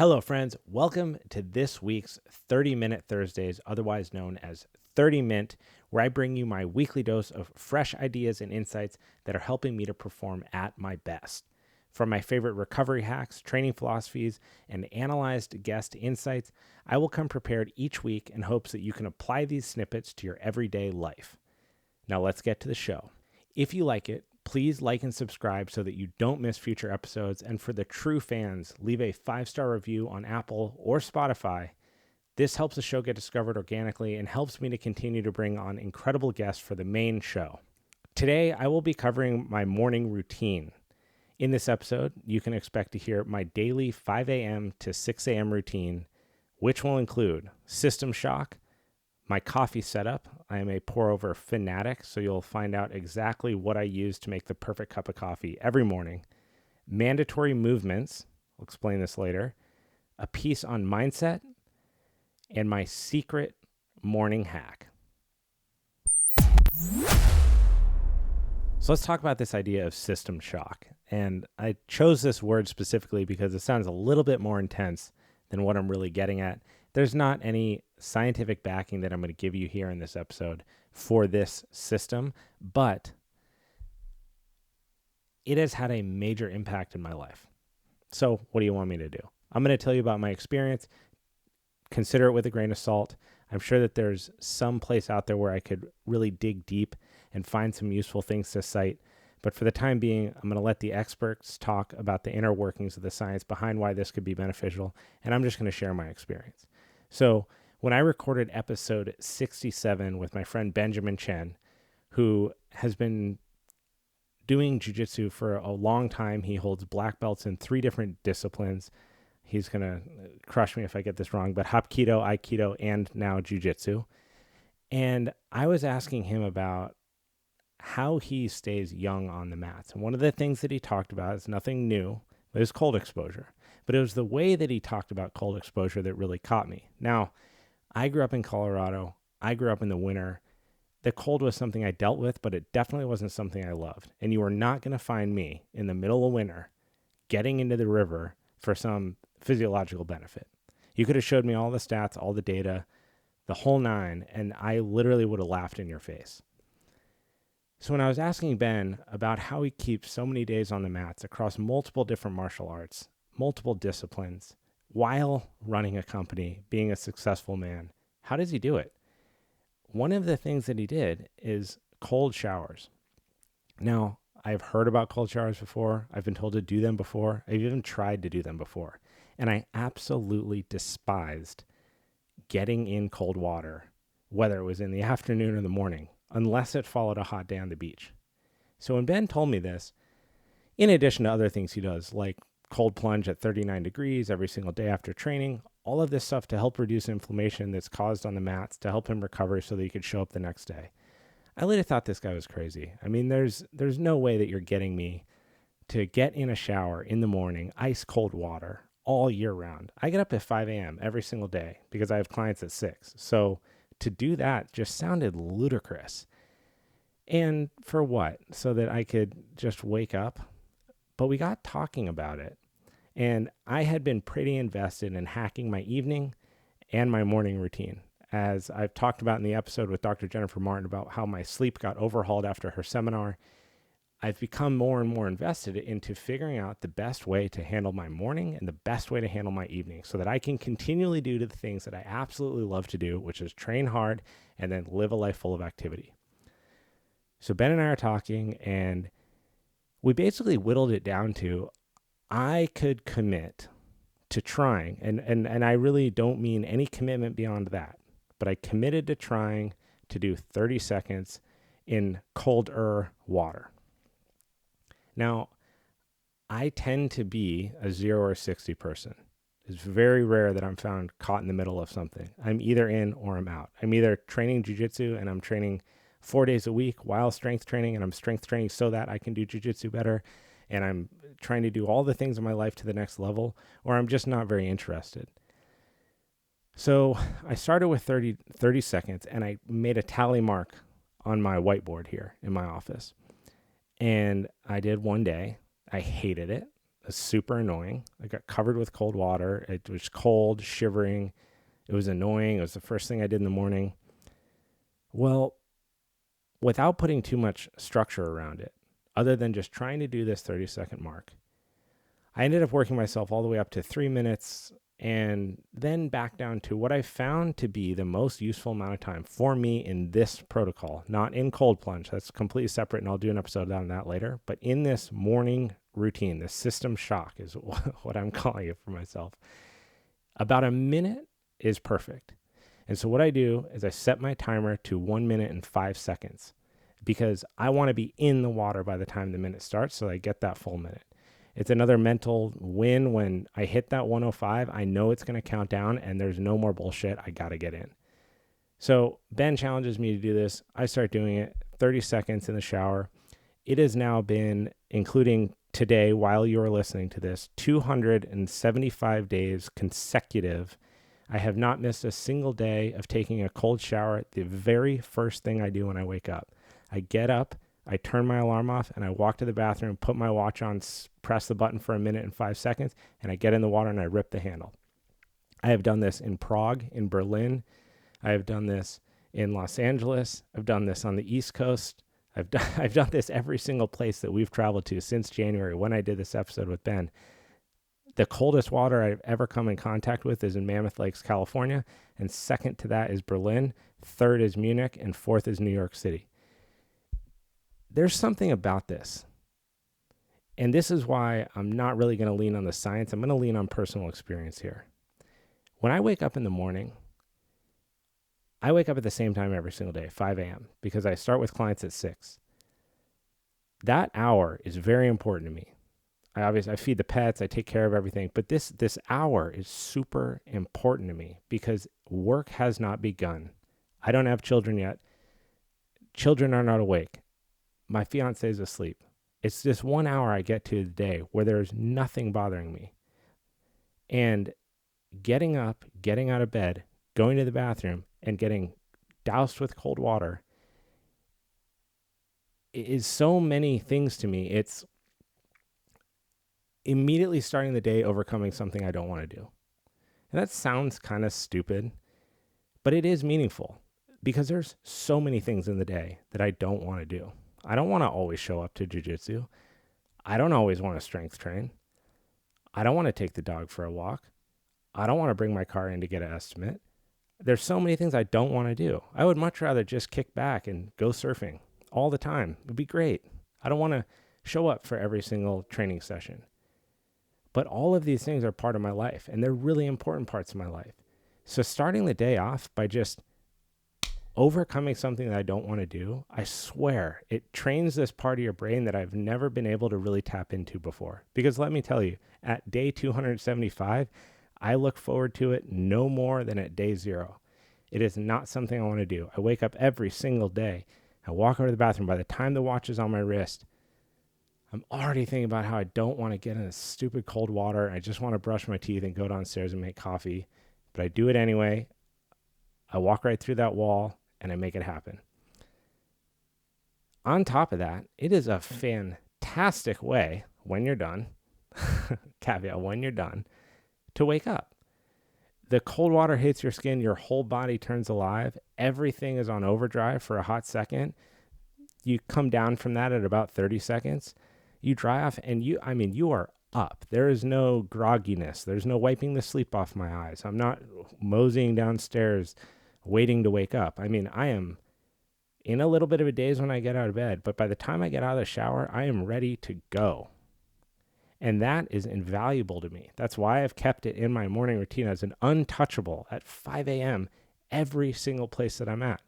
Hello, friends. Welcome to this week's 30-Minute Thursdays, otherwise known as 30 Mint, where I bring you my weekly dose of fresh ideas and insights that are helping me to perform at my best. From my favorite recovery hacks, training philosophies, and analyzed guest insights, I will come prepared each week in hopes that you can apply these snippets to your everyday life. Now let's get to the show. If you like it, please like and subscribe so that you don't miss future episodes. And for the true fans, leave a 5-star review on Apple or Spotify. This helps the show get discovered organically and helps me to continue to bring on incredible guests for the main show. Today, I will be covering my morning routine. In this episode, you can expect to hear my daily 5 a.m. to 6 a.m. routine, which will include system shock, my coffee setup. I am a pour-over fanatic, so you'll find out exactly what I use to make the perfect cup of coffee every morning. Mandatory movements, I'll explain this later. A piece on mindset, and my secret morning hack. So let's talk about this idea of system shock. And I chose this word specifically because it sounds a little bit more intense than what I'm really getting at. There's not any scientific backing that I'm going to give you here in this episode for this system, but it has had a major impact in my life. So what do you want me to do? I'm going to tell you about my experience. Consider it with a grain of salt. I'm sure that there's some place out there where I could really dig deep and find some useful things to cite. But for the time being, I'm going to let the experts talk about the inner workings of the science behind why this could be beneficial, and I'm just going to share my experience. So when I recorded episode 67 with my friend Benjamin Chen, who has been doing jiu-jitsu for a long time, he holds black belts in 3 different disciplines. He's going to crush me if I get this wrong, but Hapkido, Aikido, and now jiu-jitsu. And I was asking him about how he stays young on the mats. And one of the things that he talked about is nothing new, but it was cold exposure. But it was the way that he talked about cold exposure that really caught me. Now, I grew up in Colorado. I grew up in the winter. The cold was something I dealt with, but it definitely wasn't something I loved. And you are not going to find me in the middle of winter getting into the river for some physiological benefit. You could have showed me all the stats, all the data, the whole nine, and I literally would have laughed in your face. So when I was asking Ben about how he keeps so many days on the mats across multiple different martial arts, multiple disciplines, while running a company, being a successful man, how does he do it? One of the things that he did is cold showers. Now, I've heard about cold showers before. I've been told to do them before. I've even tried to do them before. And I absolutely despised getting in cold water, whether it was in the afternoon or the morning, unless it followed a hot day on the beach. So when Ben told me this, in addition to other things he does, like cold plunge at 39 degrees every single day after training, all of this stuff to help reduce inflammation that's caused on the mats, to help him recover so that he could show up the next day. I later thought this guy was crazy. I mean, there's no way that you're getting me to get in a shower in the morning, ice cold water, all year round. I get up at 5 a.m. every single day because I have clients at 6. So to do that just sounded ludicrous. And for what? So that I could just wake up? But we got talking about it. And I had been pretty invested in hacking my evening and my morning routine. As I've talked about in the episode with Dr. Jennifer Martin about how my sleep got overhauled after her seminar, I've become more and more invested into figuring out the best way to handle my morning and the best way to handle my evening so that I can continually do the things that I absolutely love to do, which is train hard and then live a life full of activity. So Ben and I are talking, and we basically whittled it down to I could commit to trying, and I really don't mean any commitment beyond that, but I committed to trying to do 30 seconds in colder water. Now, I tend to be a 0 or 60 person. It's very rare that I'm found caught in the middle of something. I'm either in or I'm out. I'm either training jiu-jitsu and I'm training 4 days a week while strength training, and I'm strength training so that I can do jiu-jitsu better, and I'm trying to do all the things in my life to the next level, or I'm just not very interested. So I started with 30 seconds, and I made a tally mark on my whiteboard here in my office. And I did one day. I hated it. It was super annoying. I got covered with cold water. It was cold, shivering. It was annoying. It was the first thing I did in the morning. Well, without putting too much structure around it, other than just trying to do this 30-second mark, I ended up working myself all the way up to 3 minutes and then back down to what I found to be the most useful amount of time for me in this protocol, not in cold plunge. That's completely separate, and I'll do an episode on that later. But in this morning routine, the system shock is what I'm calling it for myself. About a minute is perfect. And so what I do is I set my timer to 1 minute and 5 seconds because I want to be in the water by the time the minute starts so I get that full minute. It's another mental win when I hit that 105. I know it's going to count down and there's no more bullshit. I got to get in. So Ben challenges me to do this. I start doing it 30 seconds in the shower. It has now been, including today while you're listening to this, 275 days consecutive. I have not missed a single day of taking a cold shower. The very first thing I do when I wake up, I get up, I turn my alarm off, and I walk to the bathroom, put my watch on, press the button for 1 minute and 5 seconds, and I get in the water and I rip the handle. I have done this in Prague, in Berlin. I have done this in Los Angeles. I've done this on the East Coast. I've done this every single place that we've traveled to since January when I did this episode with Ben. The coldest water I've ever come in contact with is in Mammoth Lakes, California, and second to that is Berlin, third is Munich, and fourth is New York City. There's something about this. And this is why I'm not really going to lean on the science. I'm going to lean on personal experience here. When I wake up in the morning, I wake up at the same time every single day, 5 a.m., because I start with clients at 6. That hour is very important to me. I feed the pets, I take care of everything, but this hour is super important to me because work has not begun. I don't have children yet. Children are not awake. My fiance is asleep. It's this 1 hour I get to the day where there's nothing bothering me. And getting up, getting out of bed, going to the bathroom, and getting doused with cold water is so many things to me. It's immediately starting the day overcoming something I don't want to do. And that sounds kind of stupid, but it is meaningful because there's so many things in the day that I don't want to do. I don't want to always show up to jiu-jitsu. I don't always want to strength train. I don't want to take the dog for a walk. I don't want to bring my car in to get an estimate. There's so many things I don't want to do. I would much rather just kick back and go surfing all the time. It would be great. I don't want to show up for every single training session. But all of these things are part of my life, and they're really important parts of my life. So starting the day off by just overcoming something that I don't want to do, I swear, it trains this part of your brain that I've never been able to really tap into before. Because let me tell you, at day 275, I look forward to it no more than at day 0. It is not something I want to do. I wake up every single day. I walk over to the bathroom. By the time the watch is on my wrist, I'm already thinking about how I don't want to get in this stupid cold water. I just want to brush my teeth and go downstairs and make coffee. But I do it anyway. I walk right through that wall and I make it happen. On top of that, it is a fantastic way when you're done, caveat, when you're done, to wake up. The cold water hits your skin, your whole body turns alive. Everything is on overdrive for a hot second. You come down from that at about 30 seconds. You dry off and you are up. There is no grogginess. There's no wiping the sleep off my eyes. I'm not moseying downstairs waiting to wake up. I am in a little bit of a daze when I get out of bed, but by the time I get out of the shower, I am ready to go. And that is invaluable to me. That's why I've kept it in my morning routine as an untouchable at 5 a.m. every single place that I'm at.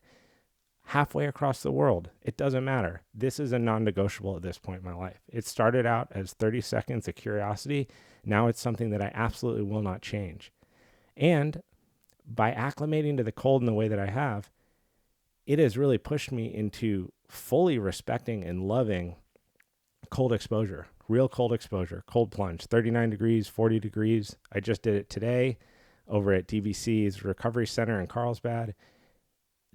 Halfway across the world, it doesn't matter. This is a non-negotiable at this point in my life. It started out as 30 seconds of curiosity. Now it's something that I absolutely will not change. And by acclimating to the cold in the way that I have, it has really pushed me into fully respecting and loving cold exposure, real cold exposure, cold plunge, 39 degrees, 40 degrees. I just did it today over at DVC's Recovery Center in Carlsbad.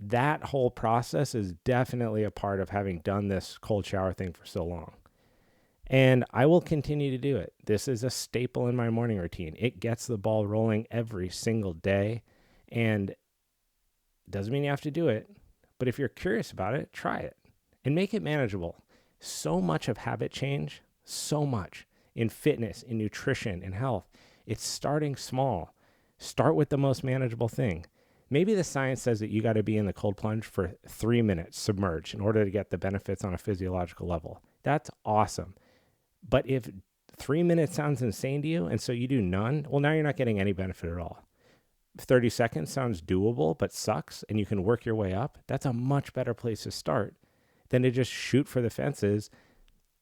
That whole process is definitely a part of having done this cold shower thing for so long. And I will continue to do it. This is a staple in my morning routine. It gets the ball rolling every single day. And doesn't mean you have to do it, but if you're curious about it, try it and make it manageable. So much of habit change, so much in fitness, in nutrition, in health, it's starting small. Start with the most manageable thing. Maybe the science says that you got to be in the cold plunge for 3 minutes submerged in order to get the benefits on a physiological level. That's awesome. But if 3 minutes sounds insane to you and so you do none, well, now you're not getting any benefit at all. 30 seconds sounds doable but sucks and you can work your way up. That's a much better place to start than to just shoot for the fences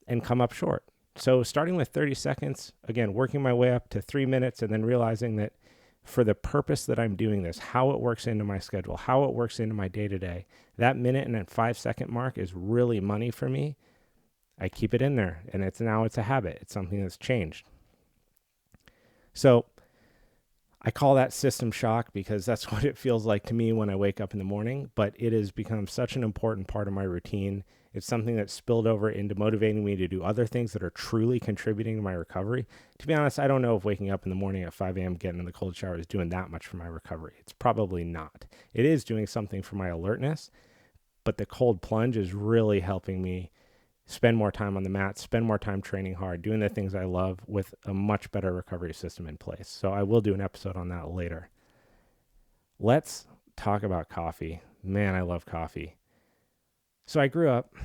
and come up short. So starting with 30 seconds, again, working my way up to 3 minutes and then realizing that for the purpose that I'm doing this, how it works into my schedule, how it works into my day-to-day, that minute and that 5-second mark is really money for me. I keep it in there and it's a habit. It's something that's changed. So I call that system shock because that's what it feels like to me when I wake up in the morning, but it has become such an important part of my routine. It's something that spilled over into motivating me to do other things that are truly contributing to my recovery. To be honest, I don't know if waking up in the morning at 5 a.m., getting in the cold shower is doing that much for my recovery. It's probably not. It is doing something for my alertness, but the cold plunge is really helping me spend more time on the mat, spend more time training hard, doing the things I love with a much better recovery system in place. So I will do an episode on that later. Let's talk about coffee. Man, I love coffee. So I grew up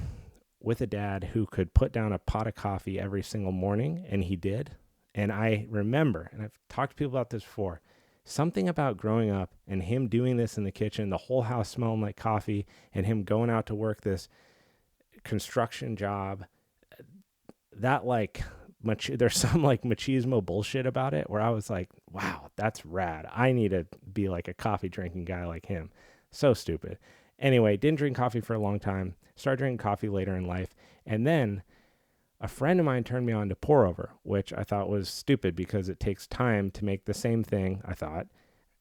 with a dad who could put down a pot of coffee every single morning, and he did. And I remember, and I've talked to people about this before, something about growing up and him doing this in the kitchen, the whole house smelling like coffee, and him going out to work this construction job, that there's some like machismo bullshit about it where I was like, wow, that's rad. I need to be like a coffee drinking guy like him. So stupid. Anyway, didn't drink coffee for a long time, started drinking coffee later in life. And then a friend of mine turned me on to pour over, which I thought was stupid because it takes time to make the same thing, I thought,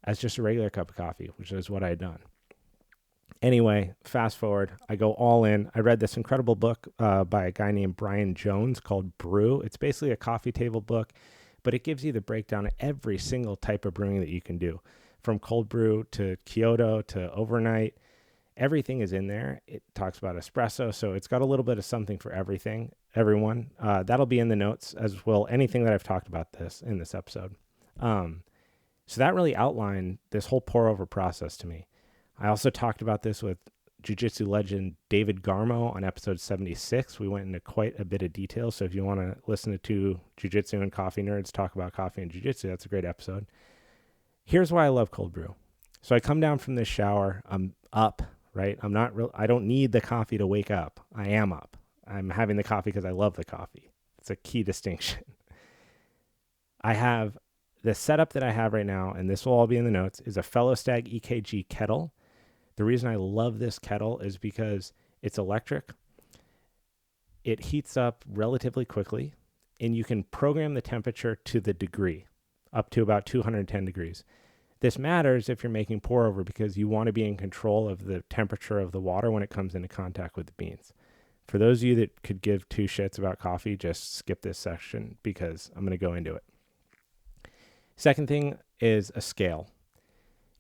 as just a regular cup of coffee, which is what I had done. Anyway, fast forward, I go all in. I read this incredible book by a guy named Brian Jones called Brew. It's basically a coffee table book, but it gives you the breakdown of every single type of brewing that you can do, from cold brew to Kyoto to overnight. Everything is in there. It talks about espresso, so it's got a little bit of something for everyone. That'll be in the notes as well. Anything that I've talked about this in this episode. So that really outlined this whole pour over process to me. I also talked about this with jiu-jitsu legend David Garmo on episode 76. We went into quite a bit of detail. So if you want to listen to two jiu-jitsu and coffee nerds talk about coffee and jiu-jitsu, that's a great episode. Here's why I love cold brew. So I come down from this shower. I'm up, right? I don't need the coffee to wake up. I am up. I'm having the coffee because I love the coffee. It's a key distinction. I have the setup that I have right now, and this will all be in the notes, is a Fellow Stag EKG kettle. The reason I love this kettle is because it's electric. It heats up relatively quickly, and you can program the temperature to the degree, up to about 210 degrees. This matters if you're making pour over because you want to be in control of the temperature of the water when it comes into contact with the beans. For those of you that could give two shits about coffee, just skip this section because I'm going to go into it. Second thing is a scale.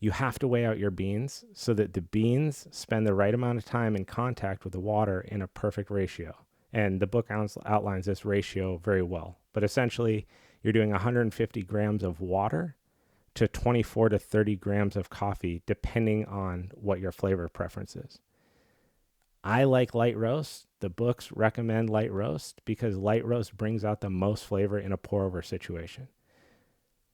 You have to weigh out your beans so that the beans spend the right amount of time in contact with the water in a perfect ratio. And the book outlines this ratio very well. But essentially, you're doing 150 grams of water to 24 to 30 grams of coffee, depending on what your flavor preference is. I like light roast. The books recommend light roast because light roast brings out the most flavor in a pour-over situation.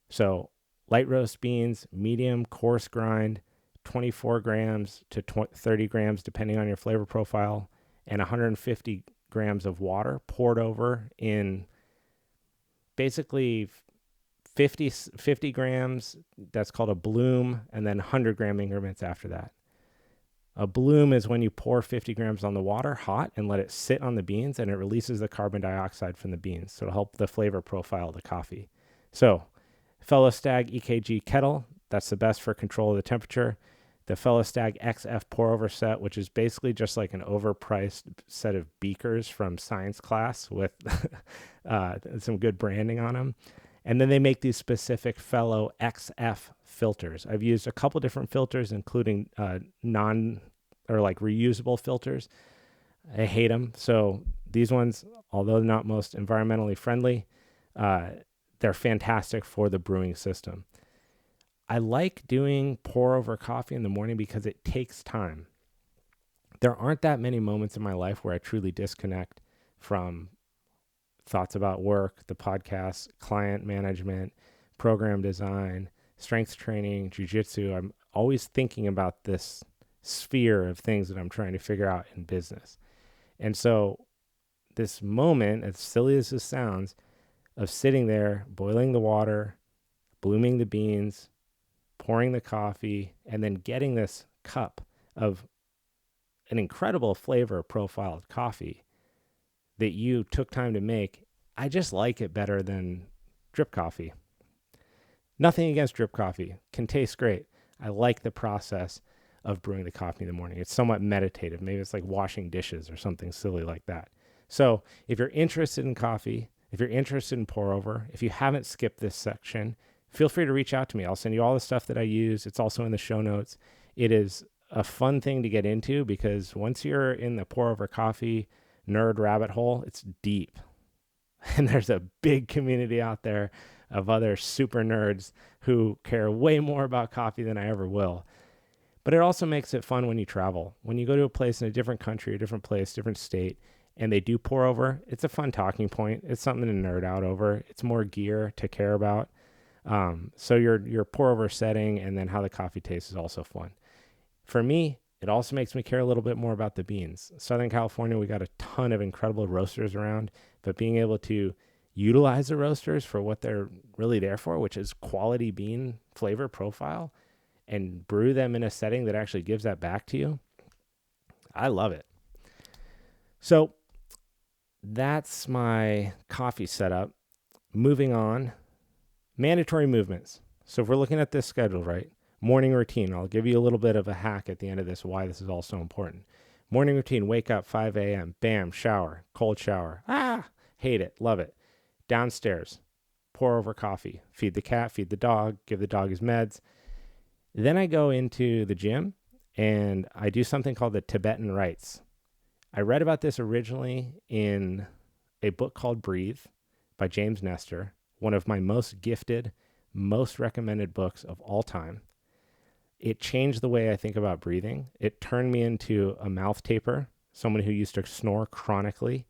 So light roast beans, medium, coarse grind, 24 grams to 30 grams, depending on your flavor profile, and 150 grams of water poured over in basically 50 grams. That's called a bloom, and then 100 gram increments after that. A bloom is when you pour 50 grams on the water hot and let it sit on the beans, and it releases the carbon dioxide from the beans. So it'll help the flavor profile of the coffee. So Fellow Stag EKG kettle, that's the best for control of the temperature. the Fellow Stag XF pour over set, which is basically just like an overpriced set of beakers from science class with some good branding on them. And then they make these specific Fellow XF filters. I've used a couple different filters, including reusable filters. I hate them. So these ones, although not most environmentally friendly, they're fantastic for the brewing system. I like doing pour over coffee in the morning because it takes time. There aren't that many moments in my life where I truly disconnect from thoughts about work, the podcast, client management, program design, strength training, jiu-jitsu. I'm always thinking about this sphere of things that I'm trying to figure out in business. And so this moment, as silly as this sounds, of sitting there, boiling the water, blooming the beans, pouring the coffee, and then getting this cup of an incredible flavor profiled coffee that you took time to make, I just like it better than drip coffee. Nothing against drip coffee. Can taste great. I like the process of brewing the coffee in the morning. It's somewhat meditative. Maybe it's like washing dishes or something silly like that. So if you're interested in coffee, if you're interested in pour over, if you haven't skipped this section, feel free to reach out to me. I'll send you all the stuff that I use. It's also in the show notes. It is a fun thing to get into because once you're in the pour over coffee nerd rabbit hole, it's deep. And there's a big community out there of other super nerds who care way more about coffee than I ever will. But it also makes it fun when you travel. When you go to a place in a different country, a different place, different state, and they do pour over, it's a fun talking point. It's something to nerd out over. It's more gear to care about. So your pour over setting and then how the coffee tastes is also fun. For me, it also makes me care a little bit more about the beans. Southern California, we got a ton of incredible roasters around, but being able to utilize the roasters for what they're really there for, which is quality bean flavor profile, and brew them in a setting that actually gives that back to you, I love it. So that's my coffee setup. Moving on, mandatory movements. So if we're looking at this schedule, right? Morning routine. I'll give you a little bit of a hack at the end of this, why this is all so important. Morning routine, wake up 5 a.m., bam, shower, cold shower. Hate it, love it. Downstairs, pour over coffee, feed the cat, feed the dog, give the dog his meds. Then I go into the gym and I do something called the Tibetan Rites. I read about this originally in a book called Breathe by James Nestor, one of my most gifted, most recommended books of all time. It changed the way I think about breathing. It turned me into a mouth taper, someone who used to snore chronically.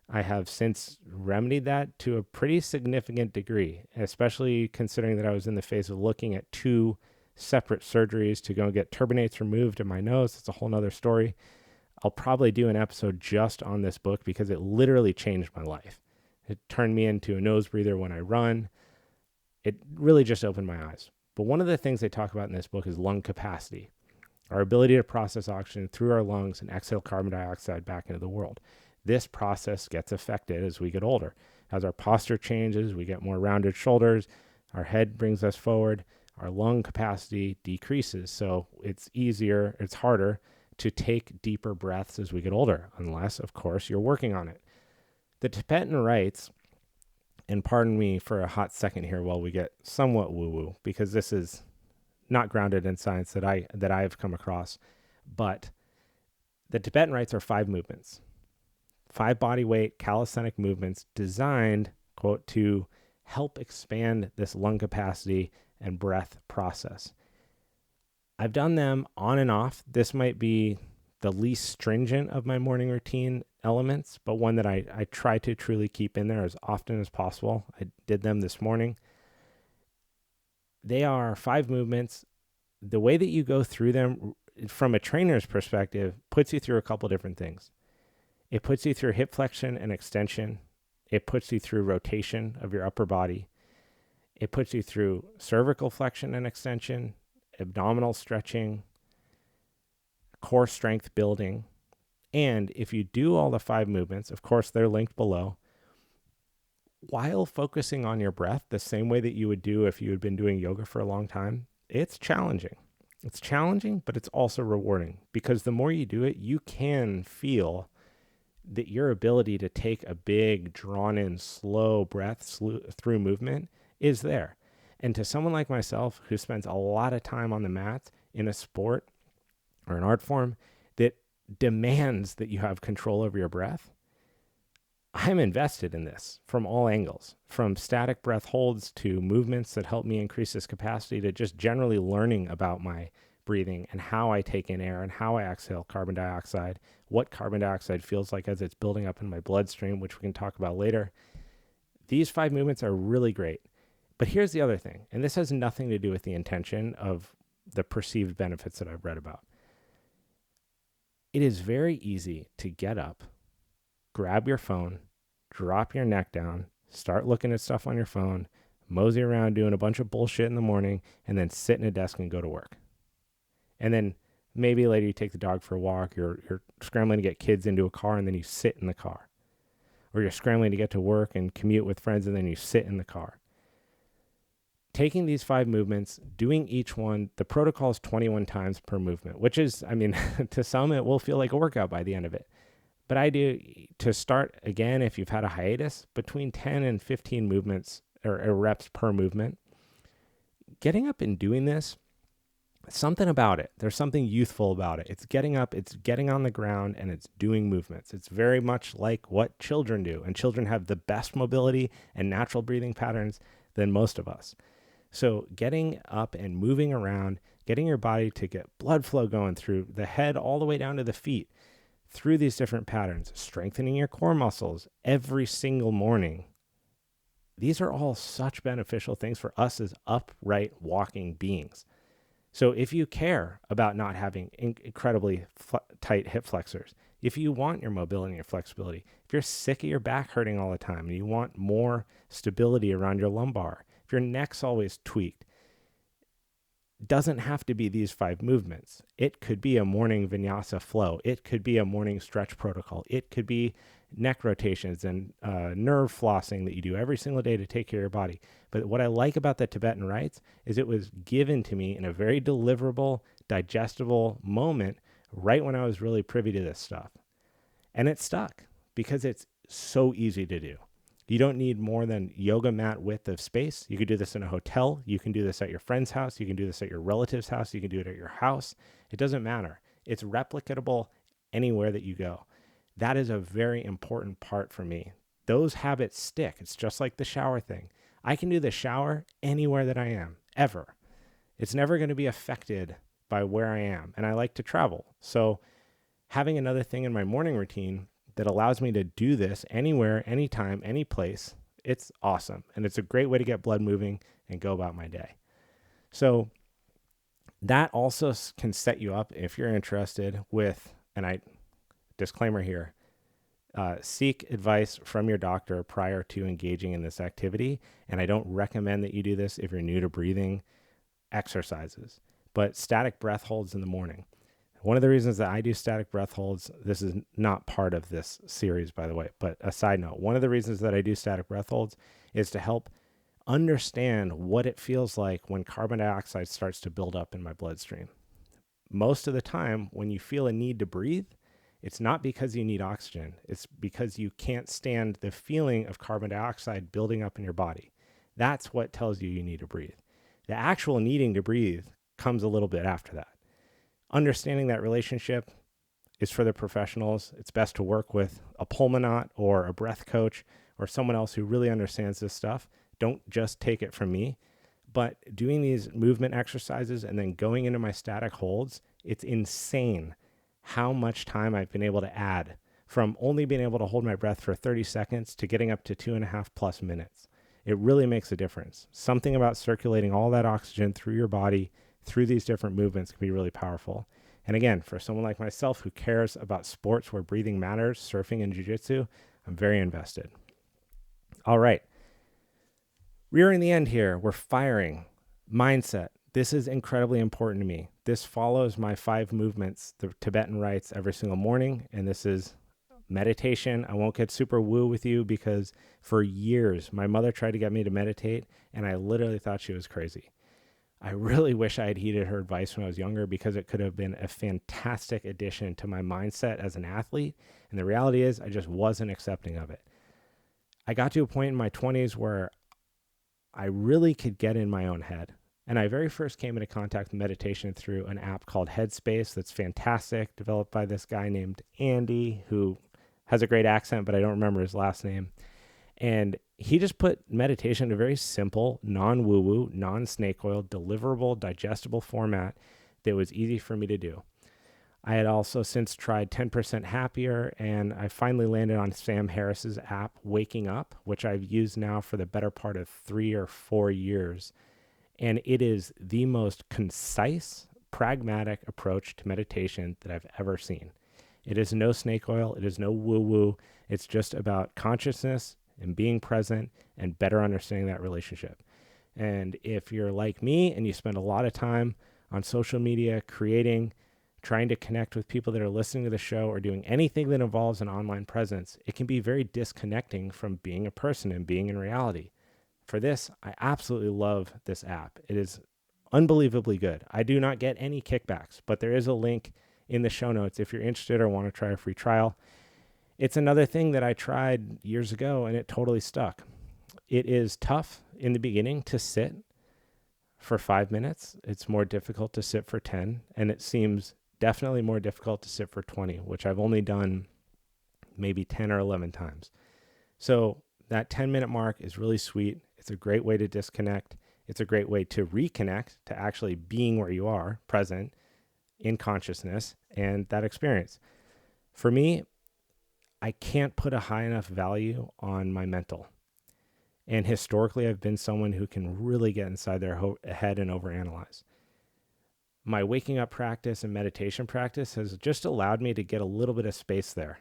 I have since remedied that to a pretty significant degree, especially considering that I was in the phase of looking at 2 separate surgeries to go and get turbinates removed in my nose. It's a whole nother story. I'll probably do an episode just on this book because it literally changed my life. It turned me into a nose breather when I run. It really just opened my eyes. But one of the things they talk about in this book is lung capacity, our ability to process oxygen through our lungs and exhale carbon dioxide back into the world. This process gets affected as we get older. As our posture changes, we get more rounded shoulders, our head brings us forward, our lung capacity decreases. So it's harder to take deeper breaths as we get older, unless, of course, you're working on it. The Tibetan Rites, and pardon me for a hot second here while we get somewhat woo-woo, because this is not grounded in science that I've come across, but the Tibetan Rites are 5 movements, 5 body weight calisthenic movements designed, quote, to help expand this lung capacity and breath process. I've done them on and off. This might be the least stringent of my morning routine elements, but one that I try to truly keep in there as often as possible. I did them this morning. They are 5 movements. The way that you go through them from a trainer's perspective puts you through a couple different things. It puts you through hip flexion and extension. It puts you through rotation of your upper body. It puts you through cervical flexion and extension, abdominal stretching, core strength building. And if you do all the 5 movements, of course, they're linked below, while focusing on your breath the same way that you would do if you had been doing yoga for a long time, it's challenging. It's challenging, but it's also rewarding because the more you do it, you can feel that your ability to take a big, drawn in, slow breath through movement is there. And to someone like myself who spends a lot of time on the mat in a sport or an art form that demands that you have control over your breath, I'm invested in this from all angles, from static breath holds to movements that help me increase this capacity to just generally learning about my breathing and how I take in air and how I exhale carbon dioxide, what carbon dioxide feels like as it's building up in my bloodstream, which we can talk about later. These 5 movements are really great. But here's the other thing, and this has nothing to do with the intention of the perceived benefits that I've read about. It is very easy to get up, grab your phone, drop your neck down, start looking at stuff on your phone, mosey around doing a bunch of bullshit in the morning, and then sit in a desk and go to work. And then maybe later you take the dog for a walk, you're scrambling to get kids into a car, and then you sit in the car. Or you're scrambling to get to work and commute with friends, and then you sit in the car. Taking these 5 movements, doing each one, the protocol is 21 times per movement, which is, to some, it will feel like a workout by the end of it. But I do, to start again, if you've had a hiatus, between 10 and 15 movements or reps per movement. Getting up and doing this, something about it. There's something youthful about it. It's getting up, it's getting on the ground, and it's doing movements. It's very much like what children do. And children have the best mobility and natural breathing patterns than most of us. So getting up and moving around, getting your body to get blood flow going through the head all the way down to the feet through these different patterns, strengthening your core muscles every single morning. These are all such beneficial things for us as upright walking beings. So if you care about not having incredibly tight hip flexors, if you want your mobility and your flexibility, if you're sick of your back hurting all the time and you want more stability around your lumbar, if your neck's always tweaked, doesn't have to be these 5 movements. It could be a morning vinyasa flow. It could be a morning stretch protocol. It could be neck rotations and nerve flossing that you do every single day to take care of your body. But what I like about the Tibetan Rites is it was given to me in a very deliverable, digestible moment right when I was really privy to this stuff. And it stuck because it's so easy to do. You don't need more than yoga mat width of space. You could do this in a hotel. You can do this at your friend's house. You can do this at your relative's house. You can do it at your house. It doesn't matter. It's replicatable anywhere that you go. That is a very important part for me. Those habits stick. It's just like the shower thing. I can do the shower anywhere that I am, ever. It's never going to be affected by where I am. And I like to travel. So having another thing in my morning routine that allows me to do this anywhere, anytime, any place, it's awesome. And it's a great way to get blood moving and go about my day. So that also can set you up, if you're interested, with, and disclaimer here, seek advice from your doctor prior to engaging in this activity. And I don't recommend that you do this if you're new to breathing exercises, but static breath holds in the morning. One of the reasons that I do static breath holds, this is not part of this series, by the way, but a side note, one of the reasons that I do static breath holds is to help understand what it feels like when carbon dioxide starts to build up in my bloodstream. Most of the time, when you feel a need to breathe, it's not because you need oxygen. It's because you can't stand the feeling of carbon dioxide building up in your body. That's what tells you you need to breathe. The actual needing to breathe comes a little bit after that. Understanding that relationship is for the professionals. It's best to work with a pulmonaut or a breath coach or someone else who really understands this stuff. Don't just take it from me. But doing these movement exercises and then going into my static holds, it's insane how much time I've been able to add from only being able to hold my breath for 30 seconds to getting up to 2.5+ minutes. It really makes a difference. Something about circulating all that oxygen through your body through these different movements can be really powerful. And again, for someone like myself who cares about sports where breathing matters, surfing and jiu-jitsu, I'm very invested. All right. Rearing the end here, we're firing. Mindset. This is incredibly important to me. This follows my 5 movements, the Tibetan Rites, every single morning. And this is meditation. I won't get super woo with you because for years, my mother tried to get me to meditate and I literally thought she was crazy. I really wish I had heeded her advice when I was younger, because it could have been a fantastic addition to my mindset as an athlete. And the reality is I just wasn't accepting of it. I got to a point in my 20s where I really could get in my own head. And I very first came into contact with meditation through an app called Headspace that's fantastic, developed by this guy named Andy, who has a great accent, but I don't remember his last name. And he just put meditation in a very simple, non-woo-woo, non-snake oil, deliverable, digestible format that was easy for me to do. I had also since tried 10% Happier, and I finally landed on Sam Harris's app, Waking Up, which I've used now for the better part of 3 or 4 years. And it is the most concise, pragmatic approach to meditation that I've ever seen. It is no snake oil. It is no woo-woo. It's just about consciousness and being present and better understanding that relationship. And if you're like me and you spend a lot of time on social media creating, trying to connect with people that are listening to the show, or doing anything that involves an online presence, it can be very disconnecting from being a person and being in reality. For this, I absolutely love this app. It is unbelievably good. I do not get any kickbacks, but there is a link in the show notes if you're interested or want to try a free trial. It's another thing that I tried years ago and it totally stuck. It is tough in the beginning to sit for 5 minutes. It's more difficult to sit for 10, and it seems definitely more difficult to sit for 20, which I've only done maybe 10 or 11 times. So that 10-minute mark is really sweet. It's a great way to disconnect. It's a great way to reconnect to actually being where you are, present, in consciousness, and that experience. For me, I can't put a high enough value on my mental. And historically, I've been someone who can really get inside their head and overanalyze. My waking up practice and meditation practice has just allowed me to get a little bit of space there,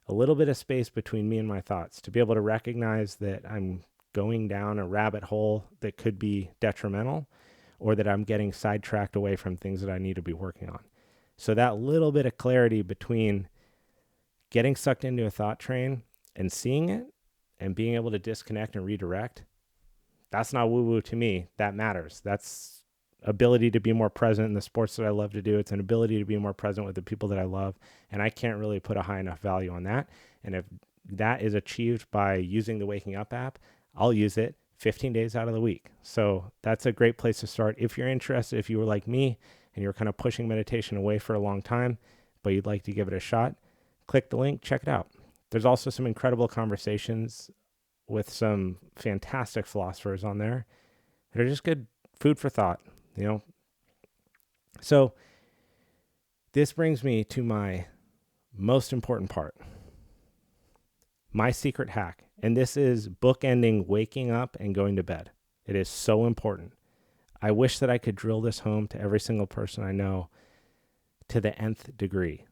a little bit of space between me and my thoughts, to be able to recognize that I'm going down a rabbit hole that could be detrimental, or that I'm getting sidetracked away from things that I need to be working on. So that little bit of clarity between getting sucked into a thought train and seeing it and being able to disconnect and redirect, that's not woo-woo to me. That matters. That's ability to be more present in the sports that I love to do. It's an ability to be more present with the people that I love. And I can't really put a high enough value on that. And if that is achieved by using the Waking Up app, I'll use it 15 days out of the week. So that's a great place to start. If you're interested, if you were like me and you're kind of pushing meditation away for a long time, but you'd like to give it a shot, click the link, check it out. There's also some incredible conversations with some fantastic philosophers on there that are just good food for thought, you know. So this brings me to my most important part, my secret hack. And this is bookending waking up and going to bed. It is so important. I wish that I could drill this home to every single person I know to the nth degree.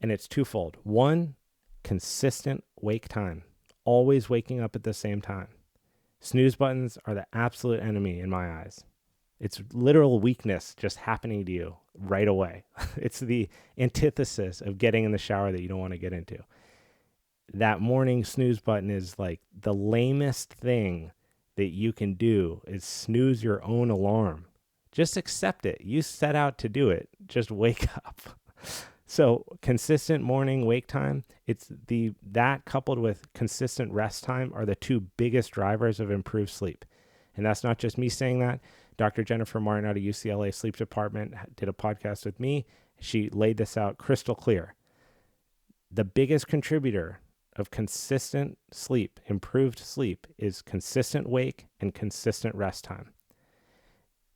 And it's twofold. One, consistent wake time. Always waking up at the same time. Snooze buttons are the absolute enemy in my eyes. It's literal weakness just happening to you right away. It's the antithesis of getting in the shower that you don't want to get into. That morning snooze button is like the lamest thing that you can do is snooze your own alarm. Just accept it. You set out to do it. Just wake up. So consistent morning wake time, that coupled with consistent rest time are the two biggest drivers of improved sleep. And that's not just me saying that. Dr. Jennifer Martin out of UCLA Sleep Department did a podcast with me. She laid this out crystal clear. The biggest contributor of consistent sleep, improved sleep, is consistent wake and consistent rest time.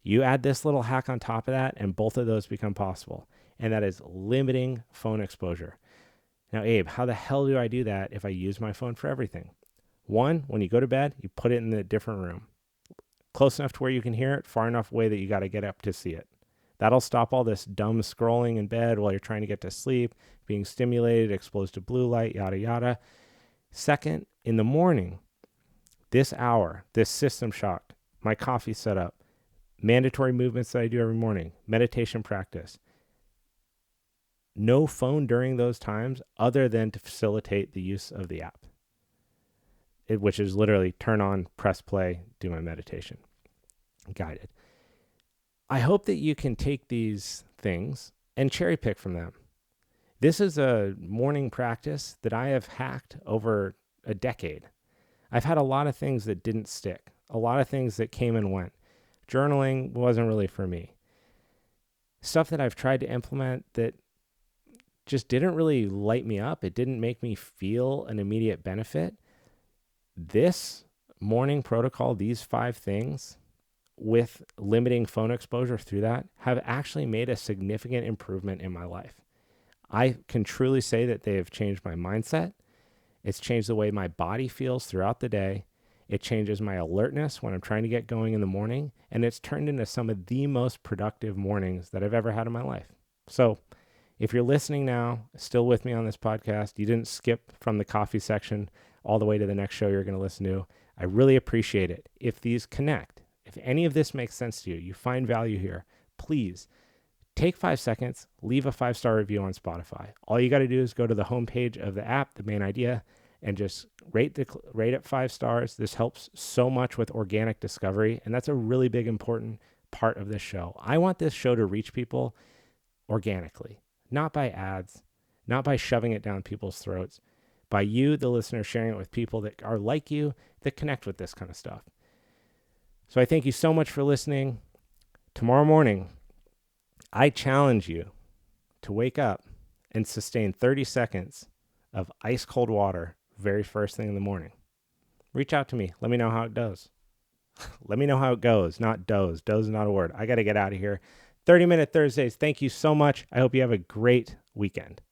You add this little hack on top of that, and both of those become possible. And that is limiting phone exposure. Now, Abe, how the hell do I do that if I use my phone for everything? One, when you go to bed, you put it in a different room. Close enough to where you can hear it, far enough away that you got to get up to see it. That'll stop all this dumb scrolling in bed while you're trying to get to sleep, being stimulated, exposed to blue light, yada, yada. Second, in the morning, this hour, this system shock, my coffee set up, mandatory movements that I do every morning, meditation practice. No phone during those times other than to facilitate the use of the app, which is literally turn on, press play, do my meditation, guided. I hope that you can take these things and cherry pick from them. This is a morning practice that I have hacked over a decade. I've had a lot of things that didn't stick, a lot of things that came and went. Journaling wasn't really for me. Stuff that I've tried to implement that just didn't really light me up. It didn't make me feel an immediate benefit. This morning protocol, these 5 things, with limiting phone exposure through that, have actually made a significant improvement in my life. I can truly say that they have changed my mindset. It's changed the way my body feels throughout the day. It changes my alertness when I'm trying to get going in the morning, and it's turned into some of the most productive mornings that I've ever had in my life. So if you're listening now, still with me on this podcast, you didn't skip from the coffee section all the way to the next show you're going to listen to, I really appreciate it. If these connect, if any of this makes sense to you, you find value here, please take 5 seconds, leave a 5-star review on Spotify. All you got to do is go to the homepage of the app, The Main Idea, and just rate it 5 stars. This helps so much with organic discovery, and that's a really big, important part of this show. I want this show to reach people organically, not by ads, not by shoving it down people's throats, by you, the listener, sharing it with people that are like you, that connect with this kind of stuff. So I thank you so much for listening. Tomorrow morning, I challenge you to wake up and sustain 30 seconds of ice cold water very first thing in the morning. Reach out to me. Let me know how it does. Let me know how it goes, not does. Does is not a word. I got to get out of here. 30-minute Thursdays. Thank you so much. I hope you have a great weekend.